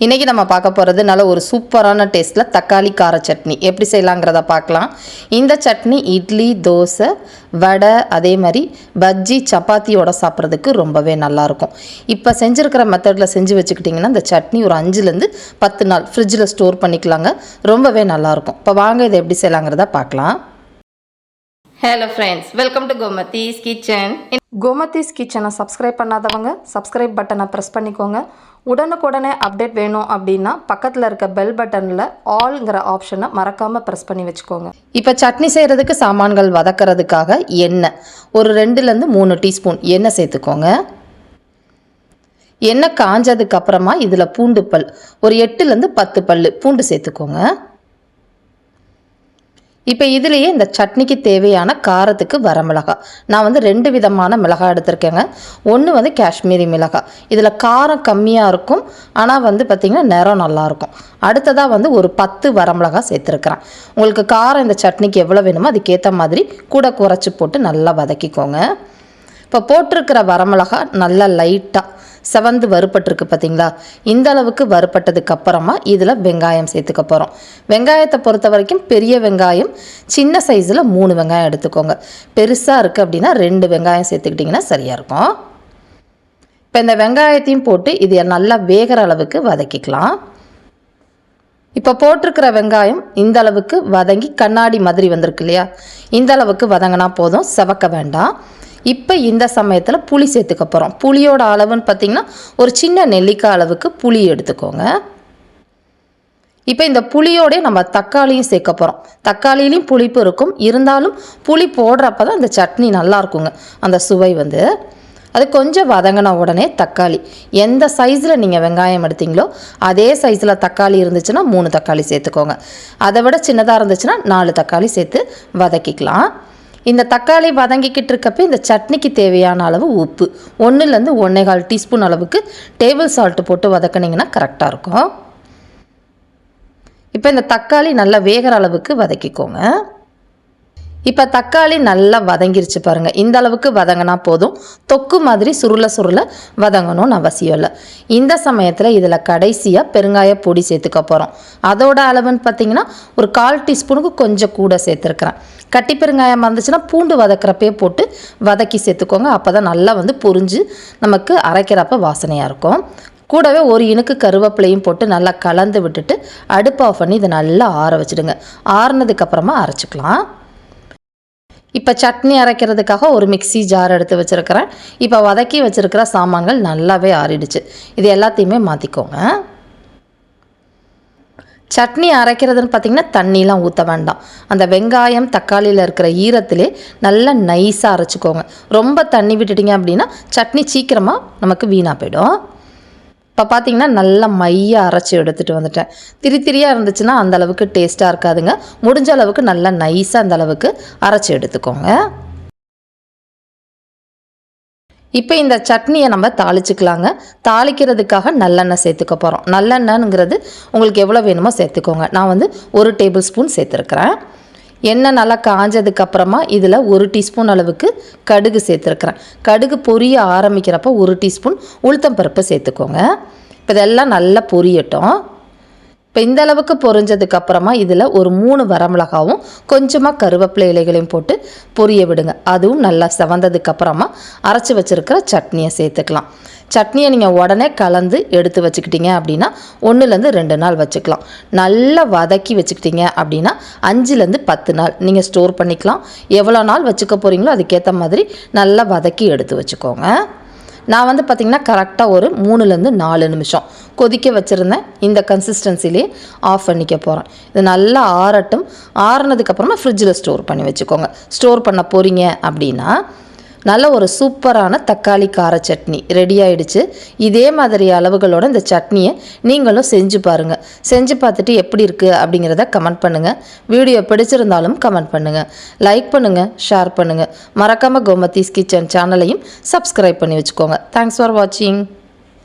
இன்றைக்கி நம்ம பார்க்க போகிறது நல்ல ஒரு சூப்பரான டேஸ்ட்டில் தக்காளி கார சட்னி எப்படி செய்யலாங்கிறத பார்க்கலாம். இந்த சட்னி இட்லி, தோசை, வடை, அதே மாதிரி பஜ்ஜி, சப்பாத்தியோட சாப்பிட்றதுக்கு ரொம்பவே நல்லாயிருக்கும். இப்போ செஞ்சுருக்கிற மெத்தடில் செஞ்சு வச்சுக்கிட்டிங்கன்னா இந்த சட்னி ஒரு 5லேருந்து 10 நாள் ஃப்ரிட்ஜில் ஸ்டோர் பண்ணிக்கலாங்க. ரொம்பவே நல்லாயிருக்கும். இப்போ வாங்க இதை எப்படி செய்யலாங்கிறத பார்க்கலாம். Hello friends, welcome to Gomathi's kitchen. Gomathi's கிச்சனை சப்ஸ்கிரைப் பண்ணாதவங்க சப்ஸ்கிரைப் பட்டனை ப்ரெஸ் பண்ணிக்கோங்க. உடனுக்குடனே அப்டேட் வேணும் அப்படின்னா பக்கத்தில் இருக்க பெல் பட்டனில் ஆல்ங்கிற ஆப்ஷனை மறக்காமல் ப்ரெஸ் பண்ணி வச்சுக்கோங்க. இப்போ சட்னி செய்கிறதுக்கு சாமான்கள் வதக்கிறதுக்காக எண்ணெய் ஒரு 2லேருந்து 3 டீஸ்பூன் எண்ணெய் சேர்த்துக்கோங்க. எண்ணெய் காஞ்சதுக்கு அப்புறமா இதில் பூண்டு பல் ஒரு 8லேருந்து 10 பல் பூண்டு சேர்த்துக்கோங்க. இப்போ இதுலேயே இந்த சட்னிக்கு தேவையான காரத்துக்கு வரமிளகாய் நான் வந்து 2 விதமான மிளகாய் எடுத்திருக்கேங்க. ஒன்று வந்து காஷ்மீரி மிளகாய், இதில் காரம் கம்மியாக இருக்கும், ஆனால் வந்து பார்த்திங்கன்னா நிறம் நல்லாயிருக்கும். அடுத்ததாக வந்து ஒரு 10 வரமிளகாய் சேர்த்துருக்குறேன். உங்களுக்கு காரம் இந்த சட்னிக்கு எவ்வளோ வேணுமோ அதுக்கேற்ற மாதிரி கூட குறைச்சி போட்டு நல்லா வதக்கிக்கோங்க. இப்போ போட்டிருக்கிற வரமிளகாய் நல்லா லைட்டாக செவந்து வறுப்பட்டுருக்கு பார்த்திங்களா? இந்த அளவுக்கு வறுப்பட்டதுக்கு அப்புறமா இதில் வெங்காயம் சேர்த்துக்க போகிறோம். வெங்காயத்தை பொறுத்த வரைக்கும் பெரிய வெங்காயம் சின்ன சைஸில் 3 வெங்காயம் எடுத்துக்கோங்க. பெருசாக இருக்குது அப்படின்னா 2 வெங்காயம் சேர்த்துக்கிட்டிங்கன்னா சரியாக இருக்கும். இப்போ இந்த வெங்காயத்தையும் போட்டு இது நல்லா வேகிற அளவுக்கு வதக்கிக்கலாம். இப்போ போட்டிருக்கிற வெங்காயம் இந்த அளவுக்கு வதங்கி கண்ணாடி மாதிரி வந்திருக்கு இல்லையா? இந்த அளவுக்கு வதங்கினா போதும், செவக்க வேண்டாம். இப்போ இந்த சமயத்தில் புளி சேர்த்துக்க போகிறோம். புளியோட அளவுன்னு பார்த்திங்கன்னா ஒரு சின்ன நெல்லிக்காய் அளவுக்கு புளி எடுத்துக்கோங்க. இப்போ இந்த புளியோடய நம்ம தக்காளியும் சேர்க்க போகிறோம். தக்காளியிலையும் புளிப்பு இருக்கும், இருந்தாலும் புளி போடுறப்ப தான் இந்த சட்னி நல்லா இருக்குங்க. அந்த சுவை வந்து அது கொஞ்சம் வதங்கின உடனே தக்காளி எந்த சைஸில் நீங்கள் வெங்காயம் எடுத்தீங்களோ அதே சைஸில் தக்காளி இருந்துச்சுன்னா 3 தக்காளி சேர்த்துக்கோங்க. அதை விட சின்னதாக இருந்துச்சுன்னா 4 தக்காளி சேர்த்து வதக்கிக்கலாம். இந்த தக்காளி வதங்கிக்கிட்டு இருக்கப்போ இந்த சட்னிக்கு தேவையான அளவு உப்பு 1லேருந்து 1.25 டீஸ்பூன் அளவுக்கு டேபிள் சால்ட்டு போட்டு வதக்கினீங்கன்னா கரெக்டாக இருக்கும். இப்போ இந்த தக்காளி நல்லா வேகிற அளவுக்கு வதக்கிக்கோங்க. இப்போ தக்காளி நல்லா வதங்கிருச்சு பாருங்கள். இந்த அளவுக்கு வதங்கினா போதும், தொக்கு மாதிரி சுருள வதங்கணும்னு அவசியம் இல்லை. இந்த சமயத்தில் இதில் கடைசியாக பெருங்காய பொடி சேர்த்துக்க போகிறோம். அதோட அளவுன்னு பார்த்திங்கன்னா ஒரு 1/4 டீஸ்பூனுக்கு கொஞ்சம் கூட சேர்த்துருக்குறேன். கட்டி பெருங்காயம் இருந்துச்சுன்னா பூண்டு வதக்கிறப்பே போட்டு வதக்கி சேர்த்துக்கோங்க. அப்போ தான் நல்லா வந்து பொரிஞ்சு நமக்கு அரைக்கிறப்ப வாசனையாக இருக்கும். கூடவே ஒரு இனுக்கு கருவேப்பிலையும் போட்டு நல்லா கலந்து விட்டுட்டு அடுப்பு ஆஃப் பண்ணி இதை நல்லா ஆற வச்சுடுங்க. ஆறுனதுக்கப்புறமா அரைச்சிக்கலாம். இப்போ சட்னி அரைக்கிறதுக்காக ஒரு மிக்ஸி ஜார் எடுத்து வச்சுருக்கிறேன். இப்போ வதக்கி வச்சுருக்கிற சாமான்கள் நல்லாவே ஆறிடுச்சு. இது எல்லாத்தையுமே மாற்றிக்கோங்க. சட்னி அரைக்கிறதுன்னு பார்த்திங்கன்னா தண்ணிலாம் ஊற்ற வேண்டாம். அந்த வெங்காயம் தக்காளியில் இருக்கிற ஈரத்திலே நல்லா நைஸாக அரைச்சிக்கோங்க. ரொம்ப தண்ணி விட்டுட்டிங்க அப்படின்னா சட்னி சீக்கிரமாக நமக்கு வீணாக போயிடும். இப்போ பார்த்திங்கன்னா நல்லா மையாக அரைச்சி எடுத்துகிட்டு வந்துட்டேன். திரியாக இருந்துச்சுன்னா அந்தளவுக்கு டேஸ்ட்டாக இருக்காதுங்க. முடிஞ்ச அளவுக்கு நல்லா நைஸாக அந்தளவுக்கு அரைச்சி எடுத்துக்கோங்க. இப்போ இந்த சட்னியை நம்ம தாளிச்சுக்கலாங்க. தாளிக்கிறதுக்காக நல்லெண்ணெய் சேர்த்துக்க போகிறோம். நல்லெண்ணெய்ங்கிறது உங்களுக்கு எவ்வளோ வேணுமோ சேர்த்துக்கோங்க. நான் வந்து 1 டேபிள் ஸ்பூன் சேர்த்துருக்குறேன். எண்ணெய் நல்லா காஞ்சதுக்கப்புறமா இதில் 1 டீஸ்பூன் அளவுக்கு கடுகு சேர்த்துருக்குறேன். கடுகு பொரிய ஆரம்பிக்கிறப்ப 1 டீஸ்பூன் உளுத்தம்பருப்பு சேர்த்துக்கோங்க. இப்போ இதெல்லாம் நல்லா பொரியட்டும். இப்போ இந்த அளவுக்கு பொரிஞ்சதுக்கப்புறமா இதில் ஒரு 3 வரமிளகாவும் கொஞ்சமாக கருவேப்பிலை இலைகளையும் போட்டு பொரிய விடுங்க. அதுவும் நல்லா செவந்ததுக்கப்புறமா அரைச்சி வச்சுருக்கிற சட்னியை சேர்த்துக்கலாம். சட்னியை நீங்கள் உடனே கலந்து எடுத்து வச்சுக்கிட்டீங்க அப்படின்னா 1லேருந்து 2 நாள் வச்சுக்கலாம். நல்லா வதக்கி வச்சுக்கிட்டீங்க அப்படின்னா 5லேருந்து 10 நாள் நீங்கள் ஸ்டோர் பண்ணிக்கலாம். எவ்வளோ நாள் வச்சுக்க போகிறீங்களோ அதுக்கேற்ற மாதிரி நல்லா வதக்கி எடுத்து வச்சுக்கோங்க. நான் வந்து பார்த்திங்கன்னா கரெக்டாக ஒரு 3லேருந்து 4 நிமிஷம் கொதிக்க வச்சுருந்தேன். இந்த கன்சிஸ்டன்சிலே ஆஃப் பண்ணிக்க போகிறேன். இது நல்லா ஆறட்டும். ஆறுனதுக்கப்புறமா ஃப்ரிட்ஜில் ஸ்டோர் பண்ணி வச்சுக்கோங்க. ஸ்டோர் பண்ண போகிறீங்க அப்படின்னா நல்ல ஒரு சூப்பரான தக்காளி கார சட்னி ரெடி ஆகிடுச்சு. இதே மாதிரி அளவுகளோட இந்த சட்னியை நீங்களும் செஞ்சு பாருங்கள். செஞ்சு பார்த்துட்டு எப்படி இருக்குது அப்படிங்கிறத கமெண்ட் பண்ணுங்கள். வீடியோ பிடிச்சிருந்தாலும் கமெண்ட் பண்ணுங்கள். லைக் பண்ணுங்கள், ஷேர் பண்ணுங்கள். மறக்காமல் கோமதிஸ் கிச்சன் சேனலையும் சப்ஸ்கிரைப் பண்ணி வச்சுக்கோங்க. தேங்க்ஸ் ஃபார் வாட்சிங்.